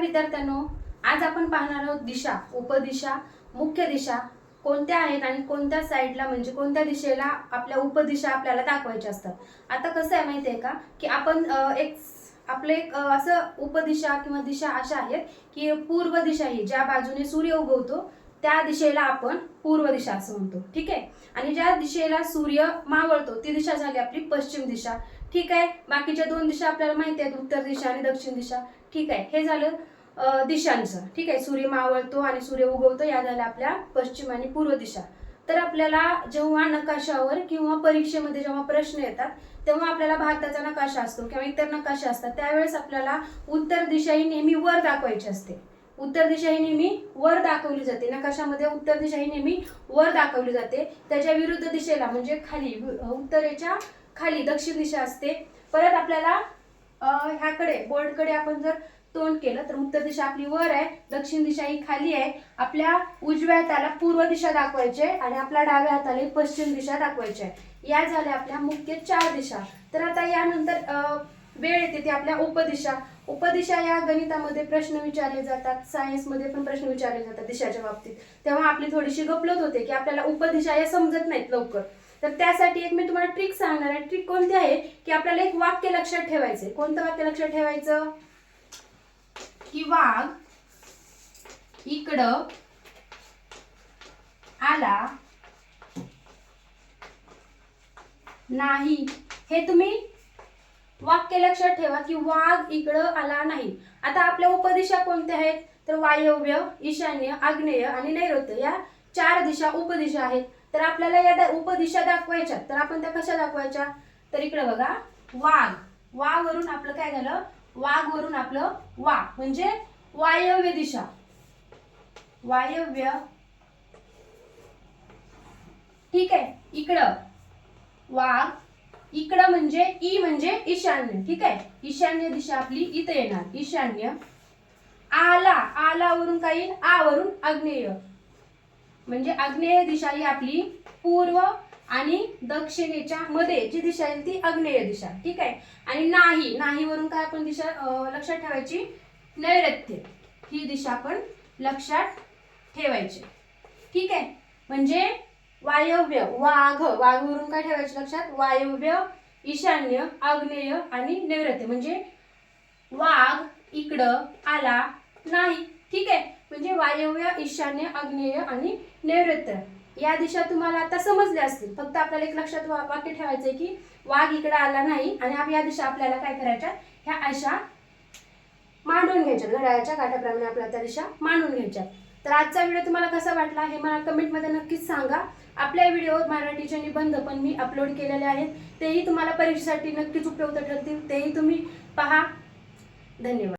विद्यार्थ्यांनो, आज आपण पाहणार आहोत दिशा, उपदिशा, मुख्य दिशा कोणत्या आहेत आणि कोणत्या साईडला म्हणजे कोणत्या दिशेला आपल्या उपदिशा आपल्याला दाखवायच्या असतात। आता कसं आहे माहिती आहे का की आपण एक असं उपदिशा किंवा दिशा अशा आहेत की पूर्व दिशा ही ज्या बाजूने सूर्य उगवतो त्या दिशेला आपण पूर्व दिशा असं म्हणतो, ठीक आहे। आणि ज्या दिशेला सूर्य मावळतो ती दिशा झाली आपली पश्चिम दिशा, ठीक आहे। बाकीच्या दोन दिशा आपल्याला माहिती आहेत, उत्तर दिशा आणि दक्षिण दिशा, ठीक आहे। हे झालं दिशांचं, ठीक आहे। सूर्य मावळतो आणि सूर्य उगवतो या झाल्या आपल्या पश्चिम आणि पूर्व दिशा। तर आपल्याला जेव्हा नकाशावर किंवा परीक्षेमध्ये जेव्हा प्रश्न येतात तेव्हा आपल्याला भारताचा नकाशा असतो किंवा इतर नकाशे असतात त्यावेळेस आपल्याला उत्तर दिशा ही नेहमी वर दाखवायची असते। उत्तर दिशा ही नेहमी वर दाखवली जाते, नकाशामध्ये उत्तर दिशा ही नेहमी वर दाखवली जाते। त्याच्या विरुद्ध दिशेला म्हणजे खाली, उत्तरेच्या खाली दक्षिण दिशा असते। परत आपल्याला ह्याकडे बोर्डकडे आपण जर तोंड केलं तर उत्तर दिशा आपली वर आहे, दक्षिण दिशा ही खाली आहे। आपल्या उजव्या हाताला पूर्व दिशा दाखवायची आहे आणि आपल्या डाव्या हाताला पश्चिम दिशा दाखवायची आहे। या झाल्या आपल्या मुख्य 4 दिशा। तर आता यानंतर वेळ येते ती आपल्या उपदिशा। उपदिशा या गणितामध्ये प्रश्न विचारले जातात, सायन्स मध्ये पण प्रश्न विचारले जातात दिशाच्या बाबतीत। तेव्हा आपली थोडीशी गफलत होते की आपल्याला उपदिशा या समजत नाहीत लवकर। तर त्यासाठी एक मी तुम्हाला ट्रिक सांगणार आहे। ट्रिक कोणती आहे की आपल्याला एक वाक्य लक्षात ठेवायचे। कोणतं वाक्य लक्षात ठेवायचं की वाघ इकडं आला नाही। हे तुम्ही वाक्य लक्षात ठेवा की वाघ इकडं आला नाही। आता आपल्या उपदिशा कोणत्या आहेत तर वायव्य, ईशान्य, आग्नेय आणि नैऋत्य या 4 दिशा उपदिशा आहेत। तर आपल्याला या उपदिशा दाखवायच्या, तर आपण त्या कशा दाखवायच्या तर इकडे बघा, वाघ, वा वरून आपलं काय झालं, वाघ वरून आपलं वा म्हणजे वायव्य दिशा, वायव्य, ठीक आहे। इकडं वाघ, इकडं म्हणजे ई म्हणजे ईशान्य, ठीक आहे। ईशान्य दिशा आपली इथे येणार, ईशान्य। आला, आला वरून काय येईल, आ वरून आग्नेय म्हणजे आग्नेय दिशा ही आपली पूर्व आणि दक्षिणेच्या मध्ये जी दिशा आहे ती आग्नेय दिशा, ठीक आहे। आणि नाही, नाही वरून काय आपण दिशा लक्षात ठेवायची, नैऋत्य ही दिशा आपण लक्षात ठेवायची, ठीक आहे। म्हणजे वायव्य, वाघ, वाघ वरून काय ठेवायचे लक्षात, वायव्य, ईशान्य, आग्नेय आणि नैऋत्य म्हणजे वाघ इकडं आला नाही, ठीक आहे। म्हणजे वायव्य, ईशान्य, आग्नेय आणि नैऋत्य या दिशा तुम्हाला आता समजल्या असतील। फक्त आपल्याला एक लक्षात वाक्य ठेवायचंय की वाघ इकडे आला नाही आणि या दिशा आपल्याला काय करायच्या, ह्या अशा मांडून घ्यायच्या, घड्याळाच्या काट्याप्रमाणे आपल्याला त्या दिशा मांडून घ्यायच्या। तर आजचा व्हिडिओ तुम्हाला कसा वाटला हे मला कमेंटमध्ये नक्कीच सांगा। आपल्या व्हिडिओ मराठीचे निबंध पण मी अपलोड केलेले आहेत, तेही तुम्हाला परीक्षेसाठी नक्कीच उपयुक्त ठरतील, तेही तुम्ही पहा। धन्यवाद।